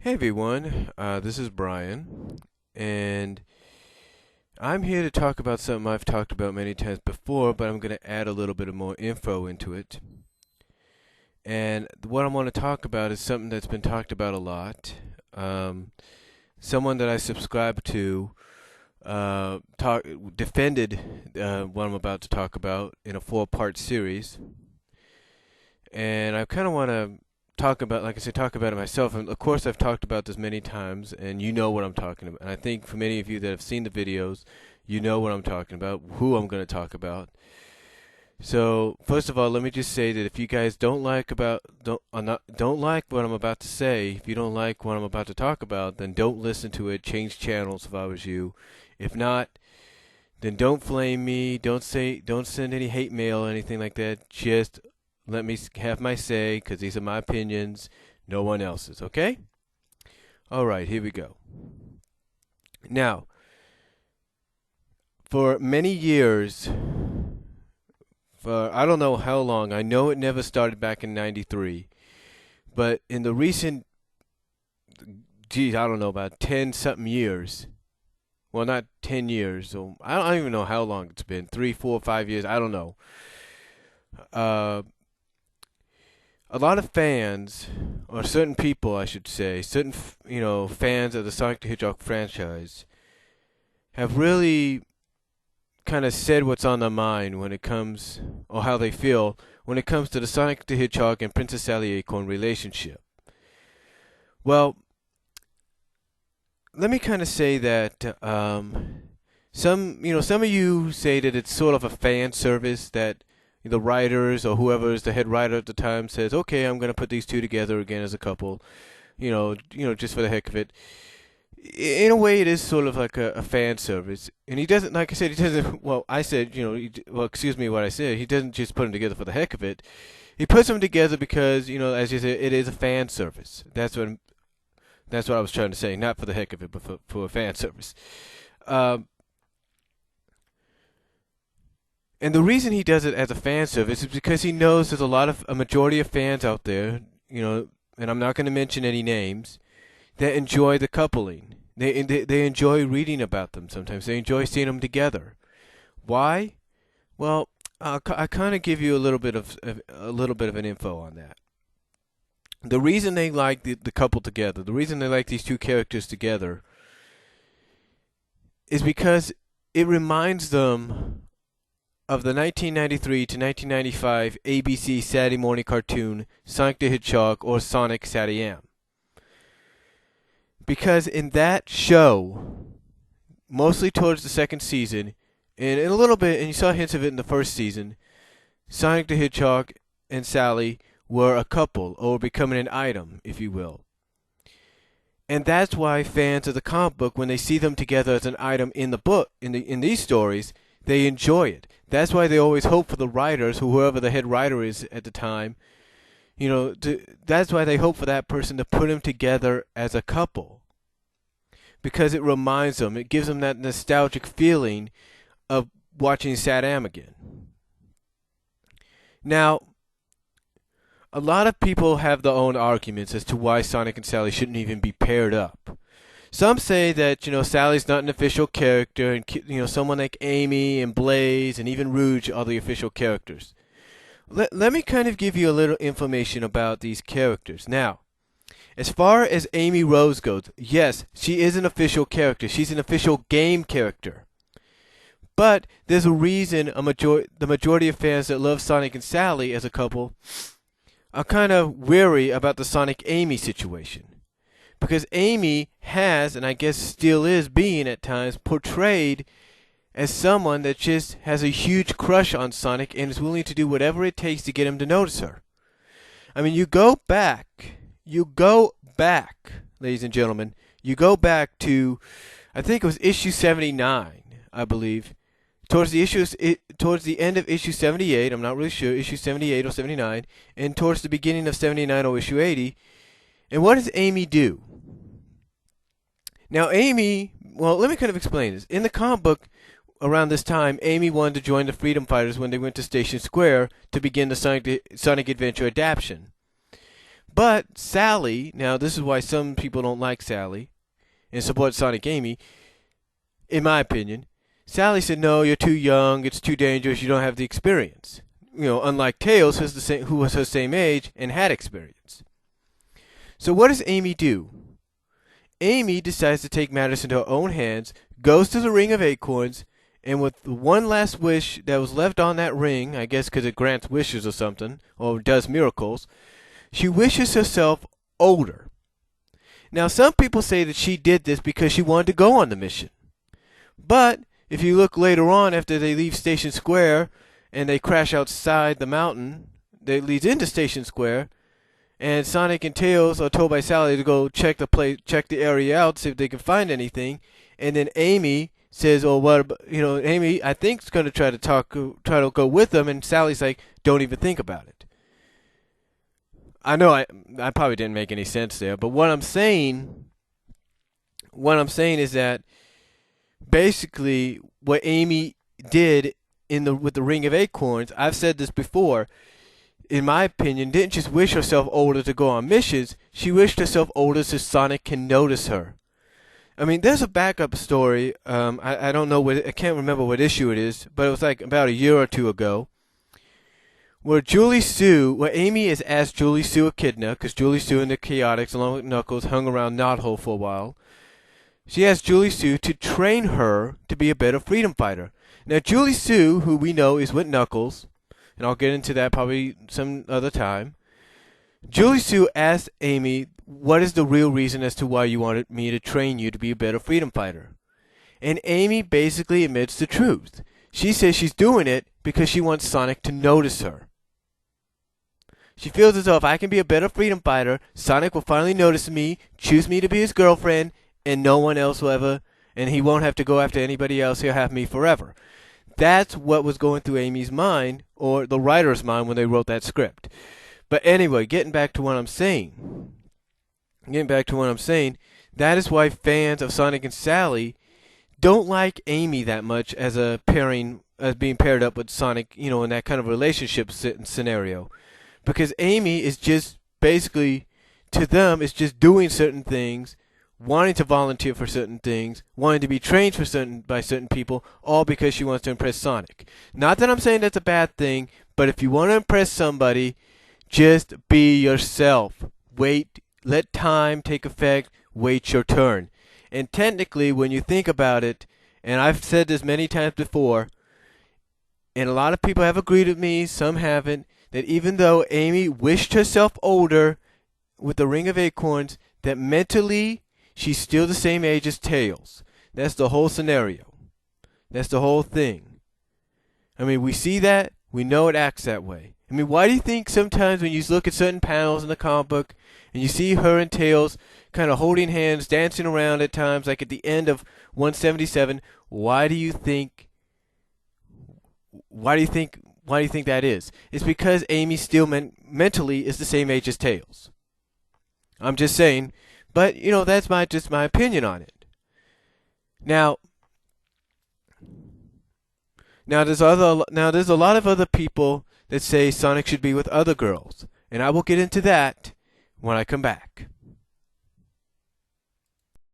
Hey everyone, this is Brian, and I'm here to talk about something I've talked about many times before, but I'm going to add a little bit of more info into it. And what I want to talk about is something that's been talked about a lot. Um, Someone that I subscribe to defended what I'm about to talk about in a four-part series, and I kind of want to talk about, like I said, talk about it myself. And of course, I've talked about this many times, and you know what I'm talking about. And I think for many of you that have seen the videos, you know what I'm talking about, who I'm going to talk about. So first of all, let me just say that if you guys don't like what I'm about to say, if you don't like what I'm about to talk about, then don't listen to it. Change channels if I was you. If not, then don't flame me. Don't send any hate mail or anything like that. Just let me have my say, because these are my opinions, no one else's, okay? All right, here we go. Now, for many years, for I don't know how long, I know it never started back in 93, but in the recent, geez, I don't know, about 10 something years, well, not 10 years, so I don't even know how long it's been, 3, 4, 5 years, I don't know. Uh, a lot of fans, or certain people, I should say, certain fans of the Sonic the Hedgehog franchise, have really kind of said what's on their mind when it comes, or how they feel when it comes to the Sonic the Hedgehog and Princess Sally Acorn relationship. Well, let me kind of say that some of you say that it's sort of a fan service, that the writers or whoever is the head writer at the time says, okay, I'm going to put these two together again as a couple, just for the heck of it. In a way, it is sort of like a fan service, and he doesn't, like I said, he doesn't. Well, I said, well, excuse me, what I said. He doesn't just put them together for the heck of it. He puts them together because, as you said, it is a fan service. That's what I was trying to say. Not for the heck of it, but for a fan service. Um, And the reason he does it as a fan service is because he knows there's a majority of fans out there, and I'm not going to mention any names, that enjoy the coupling. They enjoy reading about them sometimes. They enjoy seeing them together. Why? Well, I kind of give you a little bit of an info on that. The reason they like the couple together, the reason they like these two characters together, is because it reminds them of the 1993 to 1995 ABC Saturday morning cartoon Sonic the Hedgehog, or Sonic Saturday. Because in that show, mostly towards the second season, and in a little bit, and you saw hints of it in the first season, Sonic the Hedgehog and Sally were a couple, or becoming an item, if you will. And that's why fans of the comic book, when they see them together as an item in the book, in these stories, they enjoy it. That's why they always hope for the writers, whoever the head writer is at the time, that's why they hope for that person to put them together as a couple. Because it reminds them, it gives them that nostalgic feeling of watching Saddam again. Now, a lot of people have their own arguments as to why Sonic and Sally shouldn't even be paired up. Some say that, Sally's not an official character, and, someone like Amy and Blaze and even Rouge are the official characters. Let me kind of give you a little information about these characters. Now, as far as Amy Rose goes, yes, she is an official character. She's an official game character. But there's a reason the majority of fans that love Sonic and Sally as a couple are kind of weary about the Sonic Amy situation. Because Amy has, and I guess still is being at times, portrayed as someone that just has a huge crush on Sonic and is willing to do whatever it takes to get him to notice her. I mean, you go back, ladies and gentlemen, you go back to, I think it was issue 79, I believe. Towards the end of issue 78, I'm not really sure, issue 78 or 79, and towards the beginning of 79 or issue 80. And what does Amy do? Now, Amy, well, let me kind of explain this. In the comic book, around this time, Amy wanted to join the Freedom Fighters when they went to Station Square to begin the Sonic Adventure adaptation. But Sally, now this is why some people don't like Sally and support Sonic Amy, in my opinion. Sally said, no, you're too young, it's too dangerous, you don't have the experience. Unlike Tails, who was her same age and had experience. So what does Amy do? Amy decides to take matters into her own hands, goes to the Ring of Acorns, and with the one last wish that was left on that ring, I guess because it grants wishes or something, or does miracles, she wishes herself older. Now, some people say that she did this because she wanted to go on the mission. But if you look later on, after they leave Station Square and they crash outside the mountain that leads into Station Square, and Sonic and Tails are told by Sally to go check the area out, see if they can find anything, and then Amy says, "Oh, what about, Amy, I think is going to try to go with them," and Sally's like, "Don't even think about it." I know I probably didn't make any sense there, but what I'm saying is that basically what Amy did with the Ring of Acorns, I've said this before, in my opinion, didn't just wish herself older to go on missions, she wished herself older so Sonic can notice her. I mean, there's a backup story, I don't know, I can't remember what issue it is, but it was like about a year or two ago, where Amy is asked Julie Sue Echidna, because Julie Sue and the Chaotix, along with Knuckles, hung around Knothole for a while. She asked Julie Sue to train her to be a better freedom fighter. Now, Julie Sue, who we know is with Knuckles, and I'll get into that probably some other time, Julie Sue asked Amy, what is the real reason as to why you wanted me to train you to be a better freedom fighter? And Amy basically admits the truth. She says she's doing it because she wants Sonic to notice her. She feels as though if I can be a better freedom fighter, Sonic will finally notice me, choose me to be his girlfriend, and no one else will ever, and he won't have to go after anybody else, he'll have me forever. That's what was going through Amy's mind, or the writer's mind when they wrote that script. But anyway, getting back to what I'm saying, that is why fans of Sonic and Sally don't like Amy that much as being paired up with Sonic, in that kind of relationship scenario. Because Amy is just basically, to them, is just doing certain things, wanting to volunteer for certain things, wanting to be trained by certain people, all because she wants to impress Sonic. Not that I'm saying that's a bad thing, but if you want to impress somebody, just be yourself. Wait, let time take effect, wait your turn. And technically, when you think about it, and I've said this many times before, and a lot of people have agreed with me, some haven't, that even though Amy wished herself older with the Ring of Acorns, that mentally she's still the same age as Tails. That's the whole scenario. That's the whole thing. I mean, we see that, we know it acts that way. I mean, why do you think sometimes when you look at certain panels in the comic book and you see her and Tails kind of holding hands, dancing around at times, like at the end of 177, why do you think that is? It's because Amy still mentally is the same age as Tails. I'm just saying, but that's just my opinion on it. Now there's a lot of other people that say Sonic should be with other girls, and I will get into that when I come back.